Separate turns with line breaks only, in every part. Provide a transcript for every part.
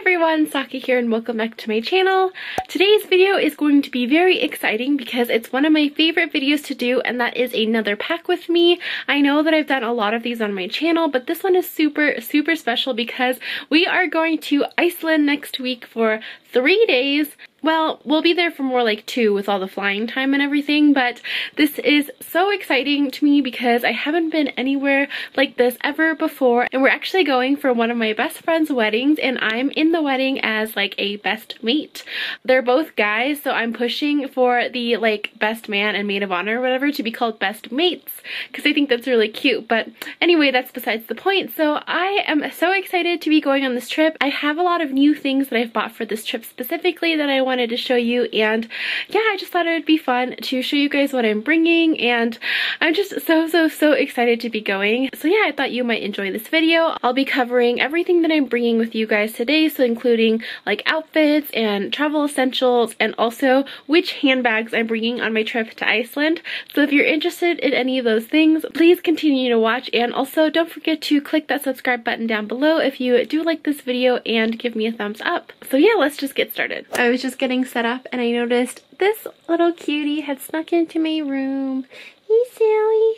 everyone, Saki here and welcome back to my channel. Today's video is going to be very exciting because it's one of my favorite videos to do, and that is another pack with me. I know that I've done a lot of these on my channel, but this one is super special because we are going to Iceland next week for 3 days. Well, we'll be there for more like 2 with all the flying time and everything, but this is so exciting to me because I haven't been anywhere like this ever before, and we're actually going for one of my best friend's weddings, and I'm in the wedding as like a best mate. They're both guys, so I'm pushing for the like best man and maid of honor or whatever to be called best mates because I think that's really cute. But anyway, that's besides the point. So I am so excited to be going on this trip. I have a lot of new things that I've bought for this trip specifically that I wanted to show you, and yeah, I just thought it would be fun to show you guys what I'm bringing, and I'm just so excited to be going. So yeah, I thought you might enjoy this video. I'll be covering everything that I'm bringing with you guys today, so including like outfits and travel essentials, and also which handbags I'm bringing on my trip to Iceland. So if you're interested in any of those things, please continue to watch, and also don't forget to click that subscribe button down below if you do like this video and give me a thumbs up. So yeah, let's just get started. I was just getting set up and I noticed this little cutie had snuck into my room. Hey Sally!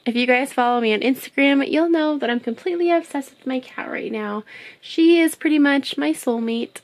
If you guys follow me on Instagram, you'll know that I'm completely obsessed with my cat right now. She is pretty much my soulmate.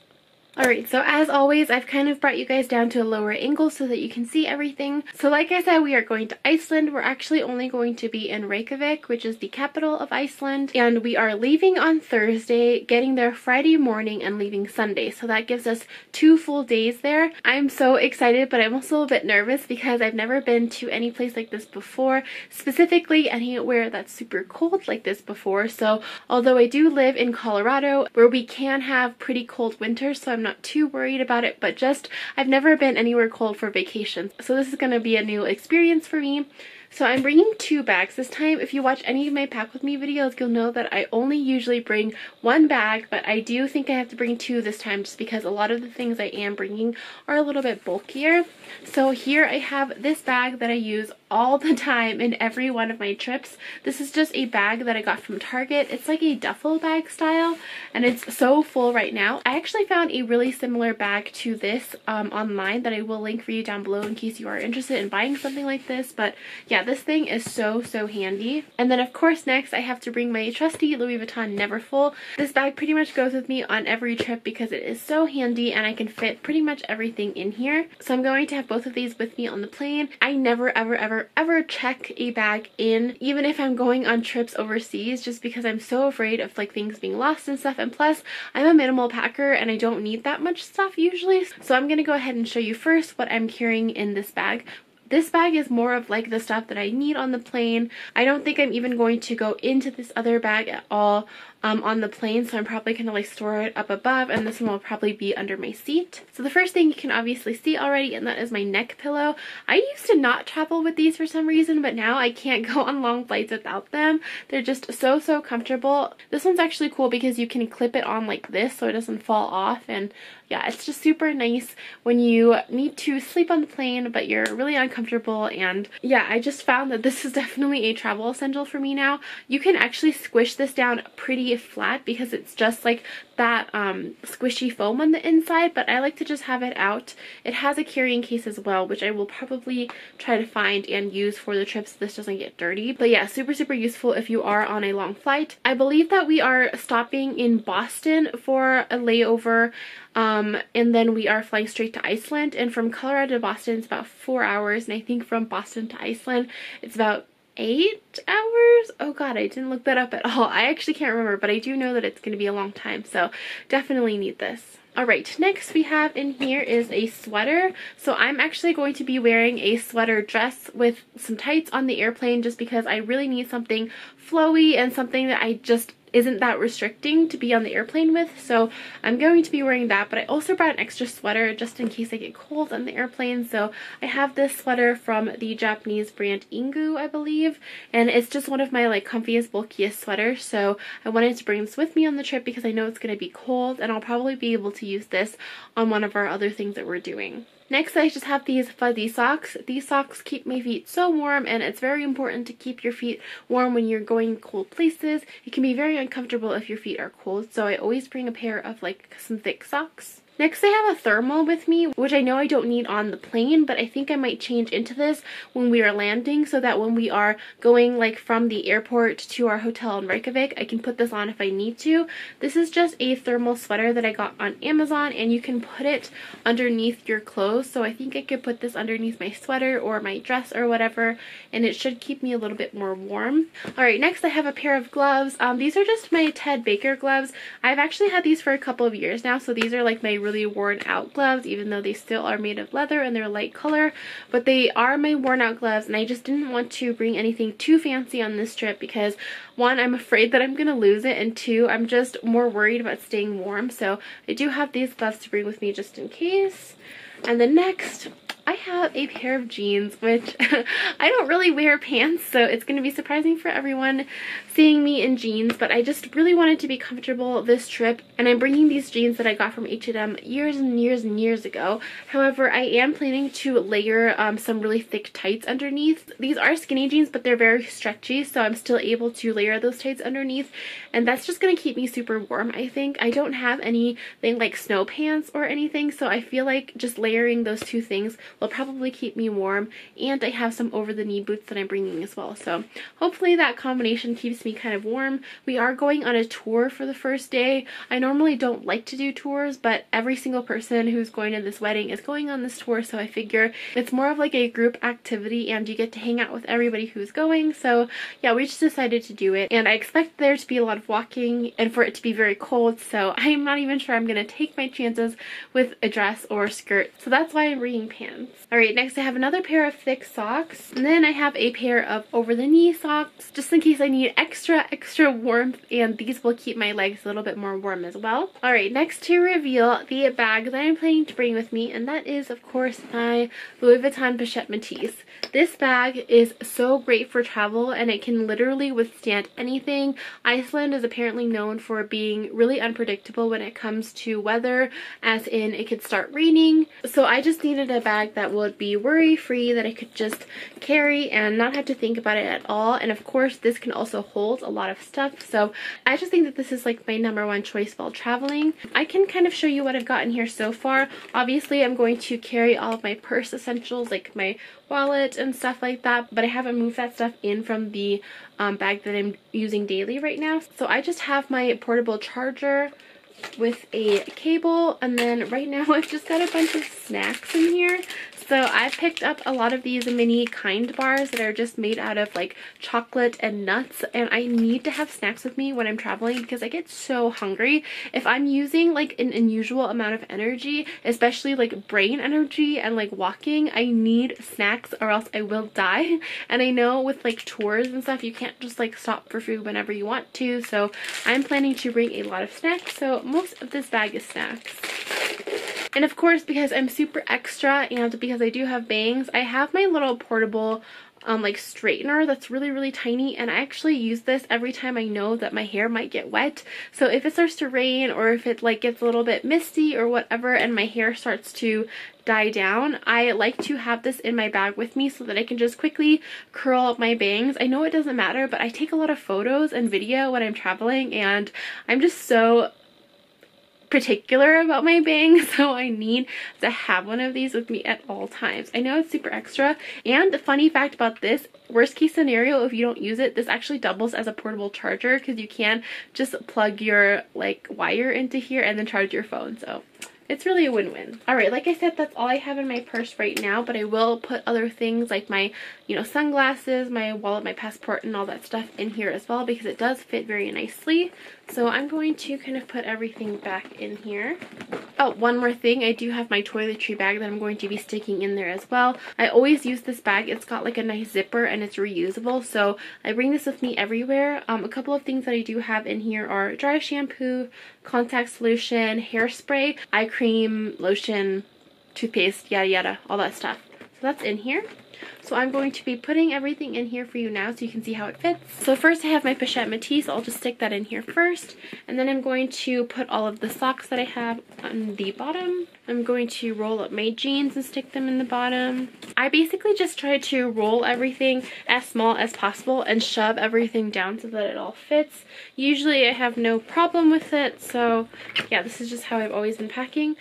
Alright, so as always, I've kind of brought you guys down to a lower angle so that you can see everything. So like I said, we are going to Iceland. We're actually only going to be in Reykjavik, which is the capital of Iceland. And we are leaving on Thursday, getting there Friday morning, and leaving Sunday. So that gives us 2 full days there. I'm so excited, but I'm also a bit nervous because I've never been to any place like this before. Specifically, anywhere that's super cold like this before. So although I do live in Colorado, where we can have pretty cold winters, so I'm not too worried about it, but just I've never been anywhere cold for vacation, so this is going to be a new experience for me. So I'm bringing 2 bags this time. If you watch any of my pack with me videos, you'll know that I only usually bring 1 bag, but I do think I have to bring 2 this time just because a lot of the things I am bringing are a little bit bulkier. So here I have this bag that I use all the time in every one of my trips. This is just a bag that I got from Target. It's like a duffel bag style, and it's so full right now. I actually found a really similar bag to this online that I will link for you down below in case you are interested in buying something like this. But yeah, this thing is so handy. And then of course next I have to bring my trusty Louis Vuitton Neverfull. This bag pretty much goes with me on every trip because it is so handy and I can fit pretty much everything in here. So I'm going to have both of these with me on the plane. I never ever check a bag in, even if I'm going on trips overseas, just because I'm so afraid of like things being lost and stuff. And plus I'm a minimal packer and I don't need that much stuff usually. So I'm gonna go ahead and show you first what I'm carrying in this bag. This bag is more of like the stuff that I need on the plane. I don't think I'm even going to go into this other bag at all on the plane, so I'm probably going to like store it up above, and this one will probably be under my seat. So the first thing you can obviously see already, and that is my neck pillow. I used to not travel with these for some reason, but now I can't go on long flights without them. They're just so comfortable. This one's actually cool because you can clip it on like this so it doesn't fall off, and yeah, it's just super nice when you need to sleep on the plane but you're really uncomfortable. And yeah, I just found that this is definitely a travel essential for me now. You can actually squish this down pretty flat because it's just like that squishy foam on the inside, but I like to just have it out. It has a carrying case as well, which I will probably try to find and use for the trip so this doesn't get dirty. But yeah, super useful if you are on a long flight. I believe that we are stopping in Boston for a layover, and then we are flying straight to Iceland, and from Colorado to Boston it's about 4 hours, and I think from Boston to Iceland it's about 8 hours? Oh god, I didn't look that up at all. I actually can't remember, but I do know that it's going to be a long time, so definitely need this. Alright, next we have in here is a sweater. So I'm actually going to be wearing a sweater dress with some tights on the airplane just because I really need something flowy and something that I just isn't that restricting to be on the airplane with, so I'm going to be wearing that. But I also brought an extra sweater just in case I get cold on the airplane. So I have this sweater from the Japanese brand Ingu, I believe, and it's just one of my like comfiest, bulkiest sweaters. So I wanted to bring this with me on the trip because I know it's going to be cold and I'll probably be able to to use this on one of our other things that we're doing. Next, I just have these fuzzy socks. These socks keep my feet so warm, and it's very important to keep your feet warm when you're going cold places. It can be very uncomfortable if your feet are cold, so I always bring a pair of like some thick socks. Next, I have a thermal with me, which I know I don't need on the plane, but I think I might change into this when we are landing so that when we are going like from the airport to our hotel in Reykjavik, I can put this on if I need to. This is just a thermal sweater that I got on Amazon, and you can put it underneath your clothes. So I think I could put this underneath my sweater or my dress or whatever, and it should keep me a little bit more warm. Alright, next I have a pair of gloves. These are just my Ted Baker gloves. I've actually had these for a couple of years now, so these are like my really worn out gloves, even though they still are made of leather and they're light color, but they are my worn out gloves, and I just didn't want to bring anything too fancy on this trip because one, I'm afraid that I'm gonna lose it, and two, I'm just more worried about staying warm, so I do have these gloves to bring with me just in case. And then next, I have a pair of jeans, which I don't really wear pants, so it's going to be surprising for everyone seeing me in jeans, but I just really wanted to be comfortable this trip, and I'm bringing these jeans that I got from H&M years and years and years ago. However, I am planning to layer some really thick tights underneath. These are skinny jeans, but they're very stretchy, so I'm still able to layer those tights underneath, and that's just going to keep me super warm, I think. I don't have anything like snow pants or anything, so I feel like just layering those two things will probably keep me warm, and I have some over-the-knee boots that I'm bringing as well, so hopefully that combination keeps me kind of warm. We are going on a tour for the first day. I normally don't like to do tours, but every single person who's going to this wedding is going on this tour, so I figure it's more of like a group activity and you get to hang out with everybody who's going. So yeah, we just decided to do it, and I expect there to be a lot of walking and for it to be very cold, so I'm not even sure I'm going to take my chances with a dress or a skirt, so that's why I'm bringing pants. Alright, next I have another pair of thick socks, and then I have a pair of over-the-knee socks just in case I need extra warmth, and these will keep my legs a little bit more warm as well. Alright, next to reveal the bag that I'm planning to bring with me, and that is of course my Louis Vuitton pochette metis. This bag is so great for travel, and it can literally withstand anything. Iceland is apparently known for being really unpredictable when it comes to weather, as in it could start raining, so I just needed a bag that would be worry-free, that I could just carry and not have to think about it at all. And of course this can also hold a lot of stuff, so I just think that this is like my #1 choice while traveling. I can kind of show you what I've gotten here so far. Obviously I'm going to carry all of my purse essentials like my wallet and stuff like that, but I haven't moved that stuff in from the bag that I'm using daily right now. So I just have my portable charger with a cable, and then right now I've just got a bunch of snacks in here. So I picked up a lot of these mini Kind bars that are just made out of like chocolate and nuts, and I need to have snacks with me when I'm traveling because I get so hungry. If I'm using like an unusual amount of energy, especially like brain energy and like walking, I need snacks or else I will die. And I know with like tours and stuff, you can't just like stop for food whenever you want to, so I'm planning to bring a lot of snacks, so most of this bag is snacks. And of course, because I'm super extra and because I do have bangs, I have my little portable like straightener that's really tiny, and I actually use this every time I know that my hair might get wet. So if it starts to rain, or if it like gets a little bit misty or whatever and my hair starts to die down, I like to have this in my bag with me so that I can just quickly curl up my bangs. I know it doesn't matter, but I take a lot of photos and video when I'm traveling, and I'm just so particular about my bangs, so I need to have one of these with me at all times. I know it's super extra, and the funny fact about this, worst case scenario, if you don't use it, this actually doubles as a portable charger because you can just plug your like wire into here and then charge your phone, so it's really a win-win. Alright, like I said, that's all I have in my purse right now, but I will put other things like my, you know, sunglasses, my wallet, my passport, and all that stuff in here as well because it does fit very nicely. So I'm going to kind of put everything back in here. Oh, one more thing. I do have my toiletry bag that I'm going to be sticking in there as well. I always use this bag. It's got like a nice zipper and it's reusable, so I bring this with me everywhere. A couple of things that I do have in here are dry shampoo, contact solution, hairspray, eye cream, lotion, toothpaste, yada yada, all that stuff. So that's in here. So I'm going to be putting everything in here for you now so you can see how it fits. So first I have my pochette metis. I'll just stick that in here first. And then I'm going to put all of the socks that I have on the bottom. I'm going to roll up my jeans and stick them in the bottom. I basically just try to roll everything as small as possible and shove everything down so that it all fits. Usually I have no problem with it. So yeah, this is just how I've always been packing.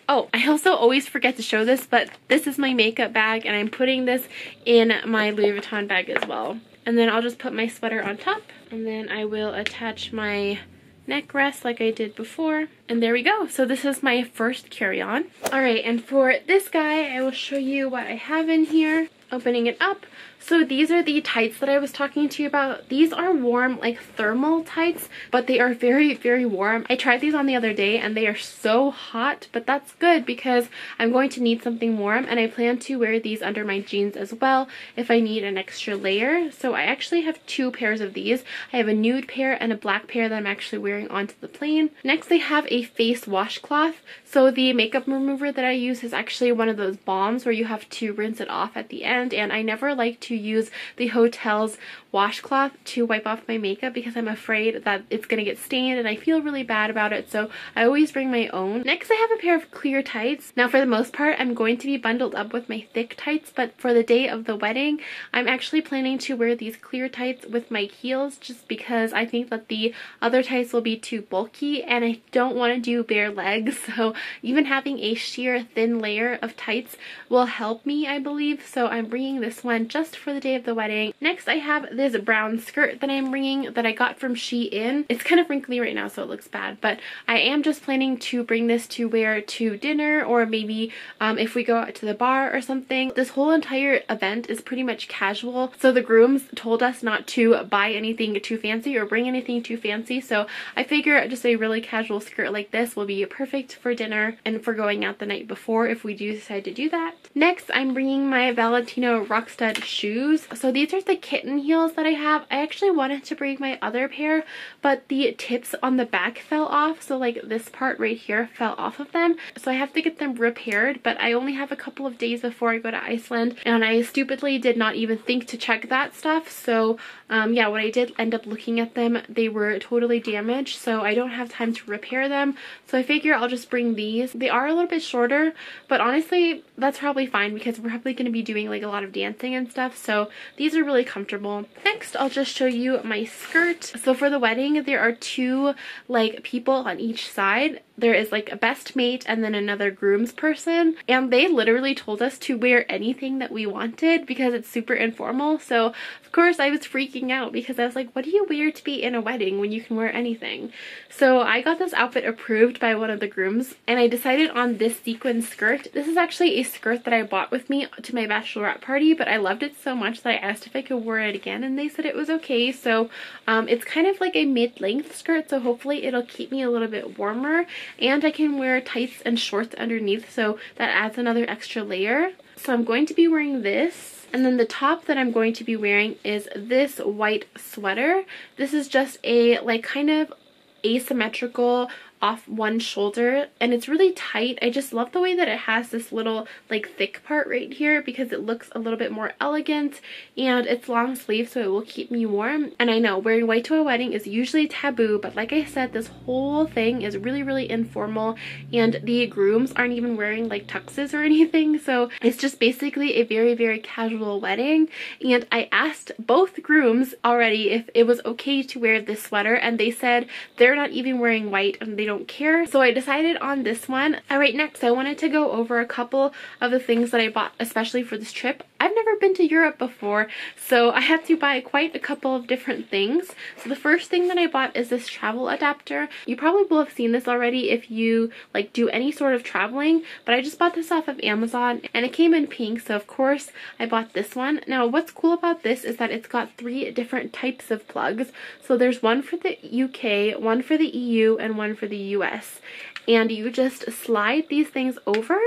Oh, I also always forget to show this, but this is my makeup bag and I'm putting this in my Louis Vuitton bag as well. And then I'll just put my sweater on top and then I will attach my neck rest like I did before. And there we go. So this is my first carry-on. Alright, and for this guy, I will show you what I have in here. Opening it up. So these are the tights that I was talking to you about. These are warm, like thermal tights, but they are very, very warm. I tried these on the other day and they are so hot, but that's good because I'm going to need something warm and I plan to wear these under my jeans as well if I need an extra layer. So I actually have two pairs of these. I have a nude pair and a black pair that I'm actually wearing onto the plane. Next, I have a face washcloth. So the makeup remover that I use is actually one of those balms where you have to rinse it off at the end, and I never like to use the hotel's washcloth to wipe off my makeup because I'm afraid that it's gonna get stained and I feel really bad about it, so I always bring my own. Next, I have a pair of clear tights. Now for the most part I'm going to be bundled up with my thick tights, but for the day of the wedding I'm actually planning to wear these clear tights with my heels just because I think that the other tights will be too bulky and I don't want to do bare legs, so even having a sheer thin layer of tights will help me, I believe. So I'm bringing this one just for the day of the wedding. Next, I have this brown skirt that I'm bringing that I got from Shein. It's kind of wrinkly right now so it looks bad, but I am just planning to bring this to wear to dinner or maybe if we go out to the bar or something. This whole entire event is pretty much casual, so the grooms told us not to buy anything too fancy or bring anything too fancy, so I figure just a really casual skirt like this will be perfect for dinner and for going out the night before if we do decide to do that. Next, I'm bringing my Valentino Rockstud shoes. So these are the kitten heels that I have. I actually wanted to bring my other pair, but the tips on the back fell off, so like this part right here fell off of them, so I have to get them repaired, but I only have a couple of days before I go to Iceland and I stupidly did not even think to check that stuff. So yeah, when I did end up looking at them, they were totally damaged, so I don't have time to repair them, so I figure I'll just bring these. They are a little bit shorter, but honestly that's probably fine because we're probably going to be doing like a lot of dancing and stuff, so these are really comfortable. Next, I'll just show you my skirt. So for the wedding there are two like people on each side. There is like a best mate and then another groom's person, and they literally told us to wear anything that we wanted because it's super informal. So of course I was freaking out because I was like, what do you wear to be in a wedding when you can wear anything? So I got this outfit approved by one of the grooms and I decided on this sequin skirt. This is actually a skirt that I bought with me to my bachelorette party, but I loved it so much that I asked if I could wear it again and they said it was okay. So it's kind of like a mid-length skirt, so hopefully it'll keep me a little bit warmer, and I can wear tights and shorts underneath, so that adds another extra layer. So I'm going to be wearing this, and then the top that I'm going to be wearing is this white sweater. This is just a like kind of asymmetrical off one shoulder and it's really tight. I just love the way that it has this little like thick part right here because it looks a little bit more elegant, and it's long sleeve so it will keep me warm. And I know wearing white to a wedding is usually taboo, but like I said, this whole thing is really, really informal and the grooms aren't even wearing like tuxes or anything, so it's just basically a very, very casual wedding. And I asked both grooms already if it was okay to wear this sweater and they said they're not even wearing white and they don't care, so I decided on this one. Alright, next I wanted to go over a couple of the things that I bought especially for this trip. I've never been to Europe before, so I had to buy quite a couple of different things. So the first thing that I bought is this travel adapter. You probably will have seen this already if you like do any sort of traveling, but I just bought this off of Amazon and it came in pink, so of course I bought this one. Now what's cool about this is that it's got 3 different types of plugs. So there's one for the UK, one for the EU, and one for the US. And you just slide these things over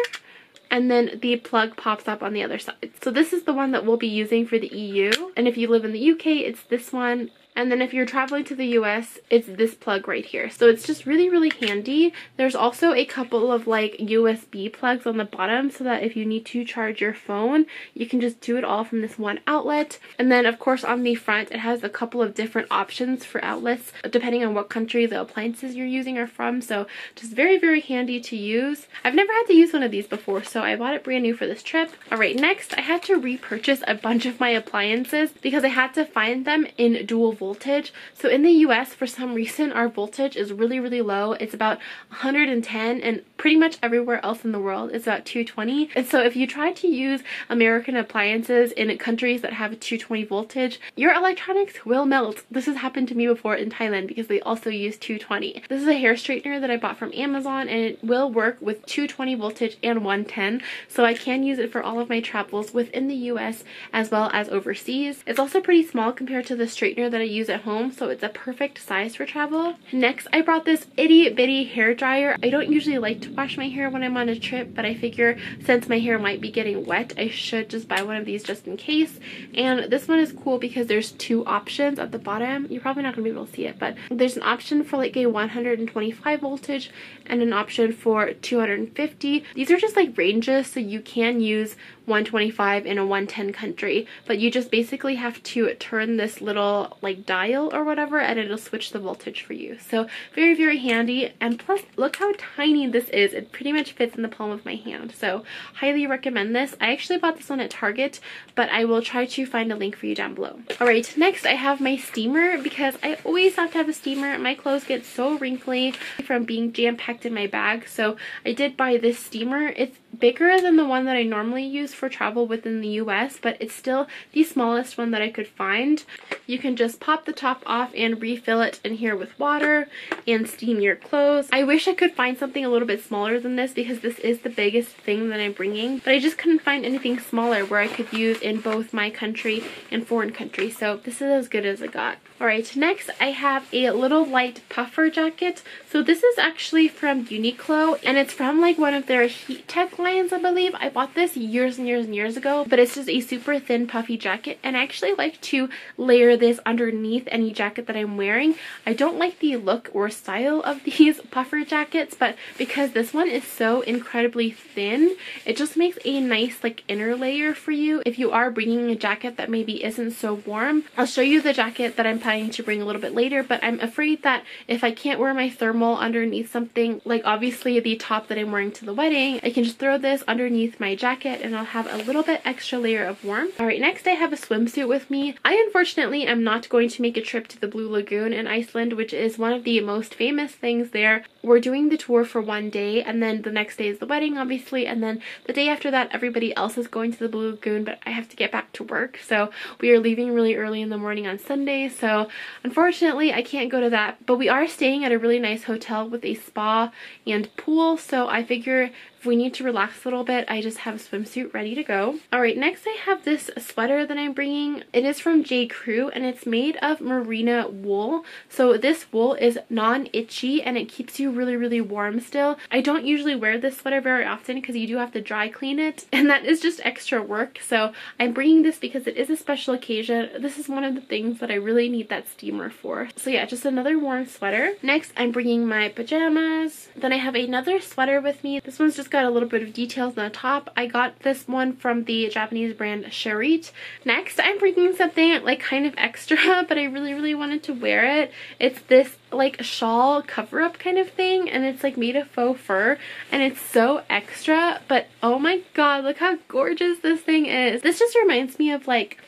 and then the plug pops up on the other side. So this is the one that we'll be using for the EU, and if you live in the UK it's this one, And then if you're traveling to the US, it's this plug right here. So it's just really, really handy. There's also a couple of like USB plugs on the bottom so that if you need to charge your phone, you can just do it all from this one outlet. And then of course on the front, it has a couple of different options for outlets depending on what country the appliances you're using are from. So just very, very handy to use. I've never had to use one of these before, so I bought it brand new for this trip. Alright, next I had to repurchase a bunch of my appliances because I had to find them in dual voltage. So in the US, for some reason, our voltage is really, really low. It's about 110, and pretty much everywhere else in the world it's about 220. And so if you try to use American appliances in countries that have a 220 voltage, your electronics will melt. This has happened to me before in Thailand because they also use 220. This is a hair straightener that I bought from Amazon, and it will work with 220 voltage and 110, so I can use it for all of my travels within the US as well as overseas. It's also pretty small compared to the straightener that I use at home, so it's a perfect size for travel. Next, I brought this itty bitty hair dryer. I don't usually like to wash my hair when I'm on a trip, but I figure since my hair might be getting wet, I should just buy one of these just in case. And this one is cool because there's two options at the bottom. You're probably not going to be able to see it, but there's an option for like a 125 voltage and an option for 250. These are just like ranges, so you can use 125 in a 110 country, but you just basically have to turn this little like dial or whatever and it'll switch the voltage for you. So very, very handy. And plus, look how tiny this is. It pretty much fits in the palm of my hand, so highly recommend this. I actually bought this one at Target, but I will try to find a link for you down below. Alright, next I have my steamer because I always have to have a steamer. My clothes get so wrinkly from being jam-packed in my bag, so I did buy this steamer. It's bigger than the one that I normally use for travel within the US, but it's still the smallest one that I could find. You can just pop the top off and refill it in here with water and steam your clothes. I wish I could find something a little bit smaller than this because this is the biggest thing that I'm bringing, but I just couldn't find anything smaller where I could use in both my country and foreign country, so this is as good as I got. Alright, next I have a little light puffer jacket. So this is actually from Uniqlo, and it's from like one of their heat tech lines, I believe. I bought this years and years and years ago, but it's just a super thin puffy jacket, and I actually like to layer this underneath any jacket that I'm wearing. I don't like the look or style of these puffer jackets, but because this one is so incredibly thin, it just makes a nice like inner layer for you if you are bringing a jacket that maybe isn't so warm. I'll show you the jacket that I'm planning to bring a little bit later, but I'm afraid that if I can't wear my thermal underneath something, like obviously the top that I'm wearing to the wedding, I can just throw this underneath my jacket and I'll have a little bit extra layer of warmth. Alright, next I have a swimsuit with me. I unfortunately am not going to make a trip to the Blue Lagoon in Iceland, which is one of the most famous things there. We're doing the tour for one day, and then the next day is the wedding obviously, and then the day after that everybody else is going to the Blue Lagoon, but I have to get back to work, so we are leaving really early in the morning on Sunday, so unfortunately I can't go to that. But we are staying at a really nice hotel with a spa and pool, so I figure if we need to relax a little bit, I just have a swimsuit ready to go. Alright, next I have this sweater that I'm bringing. It is from J. Crew, and it's made of merino wool. So this wool is non-itchy and it keeps you really, really warm still. I don't usually wear this sweater very often because you do have to dry clean it, and that is just extra work. So I'm bringing this because it is a special occasion. This is one of the things that I really need that steamer for. So yeah, just another warm sweater. Next, I'm bringing my pajamas. Then I have another sweater with me. This one's just got a little bit of details on the top. I got this one from the Japanese brand Cherit. Next, I'm bringing something like kind of extra, but I really, really wanted to wear it. It's this like shawl cover-up kind of thing, and it's like made of faux fur, and it's so extra, but oh my god, look how gorgeous this thing is. This just reminds me of like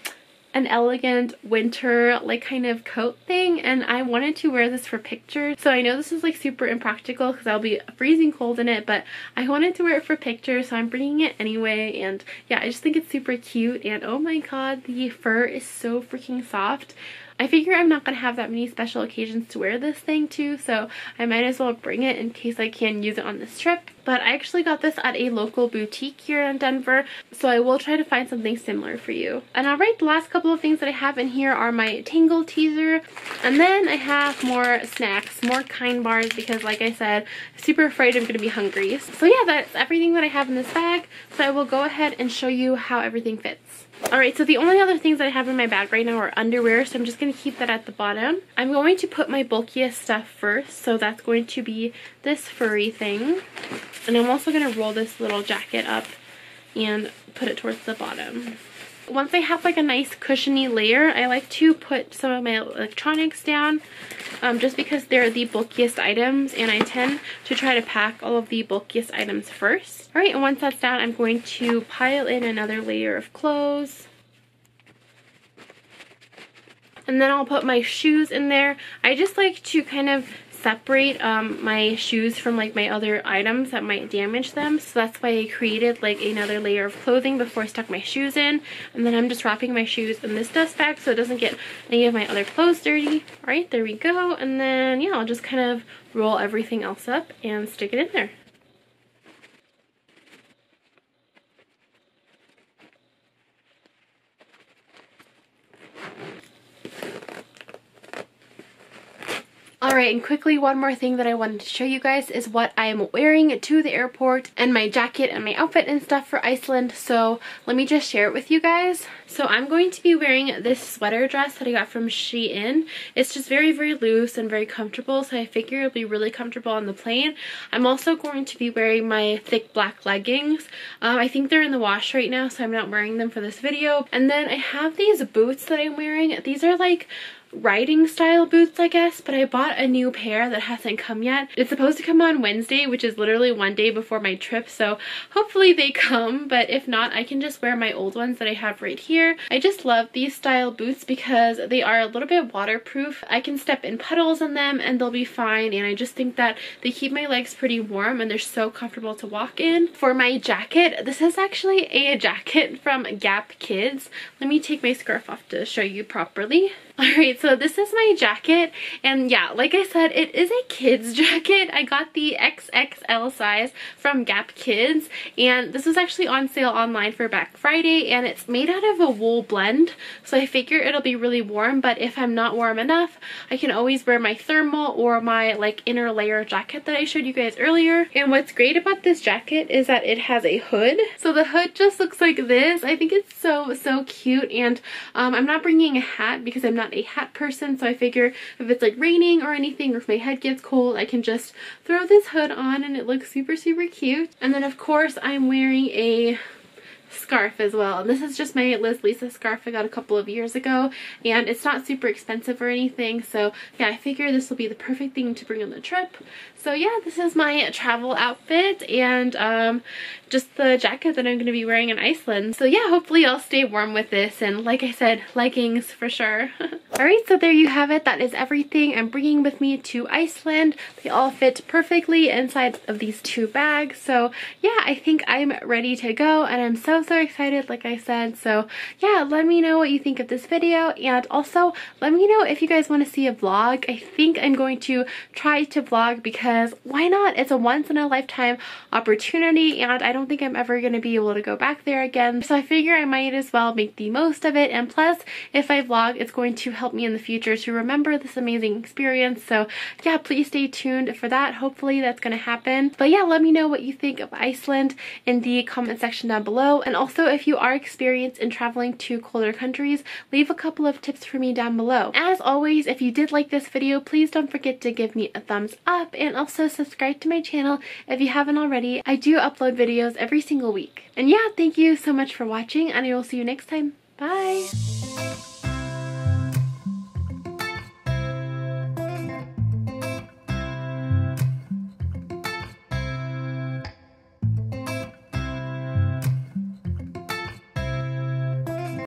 an elegant winter like kind of coat thing, and I wanted to wear this for pictures. So I know this is like super impractical because I'll be freezing cold in it, but I wanted to wear it for pictures, so I'm bringing it anyway. And yeah, I just think it's super cute, and oh my god, the fur is so freaking soft. I figure I'm not going to have that many special occasions to wear this thing too, so I might as well bring it in case I can use it on this trip. but I actually got this at a local boutique here in Denver, so I will try to find something similar for you. And alright, the last couple of things that I have in here are my Tangle teaser, and then I have more snacks, more Kind bars, because like I said, I'm super afraid I'm going to be hungry. So yeah, that's everything that I have in this bag, so I will go ahead and show you how everything fits. Alright, so the only other things that I have in my bag right now are underwear, so I'm just going to keep that at the bottom. I'm going to put my bulkiest stuff first, so that's going to be this furry thing. And I'm also going to roll this little jacket up and put it towards the bottom. Once I have like a nice cushiony layer, I like to put some of my electronics down just because they're the bulkiest items, and I tend to try to pack all of the bulkiest items first. Alright, and once that's down, I'm going to pile in another layer of clothes. And then I'll put my shoes in there. I just like to kind of separate my shoes from like my other items that might damage them, so that's why I created like another layer of clothing before I stuck my shoes in. And then I'm just wrapping my shoes in this dust bag so it doesn't get any of my other clothes dirty. Alright, there we go. And then yeah, I'll just kind of roll everything else up and stick it in there. Alright, and quickly, one more thing that I wanted to show you guys is what I'm wearing to the airport, and my jacket and my outfit and stuff for Iceland, so let me just share it with you guys. So I'm going to be wearing this sweater dress that I got from Shein. It's just very, very loose and very comfortable, so I figure it'll be really comfortable on the plane. I'm also going to be wearing my thick black leggings. I think they're in the wash right now, so I'm not wearing them for this video. And then I have these boots that I'm wearing. These are like riding style boots, I guess, but I bought a new pair that hasn't come yet. It's supposed to come on Wednesday, which is literally one day before my trip, so hopefully they come, but if not, I can just wear my old ones that I have right here. I just love these style boots because they are a little bit waterproof. I can step in puddles in them and they'll be fine, and I just think that they keep my legs pretty warm and they're so comfortable to walk in. For my jacket, this is actually a jacket from Gap Kids. Let me take my scarf off to show you properly. Alright, so this is my jacket, and yeah, like I said, it is a kid's jacket. I got the XXL size from Gap Kids, and this was actually on sale online for Black Friday, and it's made out of a wool blend, so I figure it'll be really warm, but if I'm not warm enough, I can always wear my thermal or my like inner layer jacket that I showed you guys earlier. And what's great about this jacket is that it has a hood, so the hood just looks like this. I think it's so cute, and I'm not bringing a hat because I'm not a hat person, so I figure if it's like raining or anything, or if my head gets cold, I can just throw this hood on and it looks super cute. And then of course I'm wearing a scarf as well, and this is just my Liz Lisa scarf I got a couple of years ago, and it's not super expensive or anything, so yeah, I figure this will be the perfect thing to bring on the trip. So yeah, this is my travel outfit, and just the jacket that I'm going to be wearing in Iceland. So yeah, hopefully I'll stay warm with this, and like I said, leggings for sure. Alright, so there you have it. That is everything I'm bringing with me to Iceland. They all fit perfectly inside of these two bags, so yeah, I think I'm ready to go, and I'm so excited, like I said. So yeah, let me know what you think of this video, and also let me know if you guys want to see a vlog. I think I'm going to try to vlog because why not? It's a once in a lifetime opportunity, and I don't think I'm ever going to be able to go back there again, so I figure I might as well make the most of it. And plus, if I vlog, it's going to help me in the future to remember this amazing experience. So yeah, please stay tuned for that. Hopefully that's going to happen. But yeah, let me know what you think of Iceland in the comment section down below. And also, if you are experienced in traveling to colder countries, leave a couple of tips for me down below. As always, if you did like this video, please don't forget to give me a thumbs up, and also subscribe to my channel if you haven't already. I do upload videos every single week. And yeah, thank you so much for watching, and I will see you next time. Bye!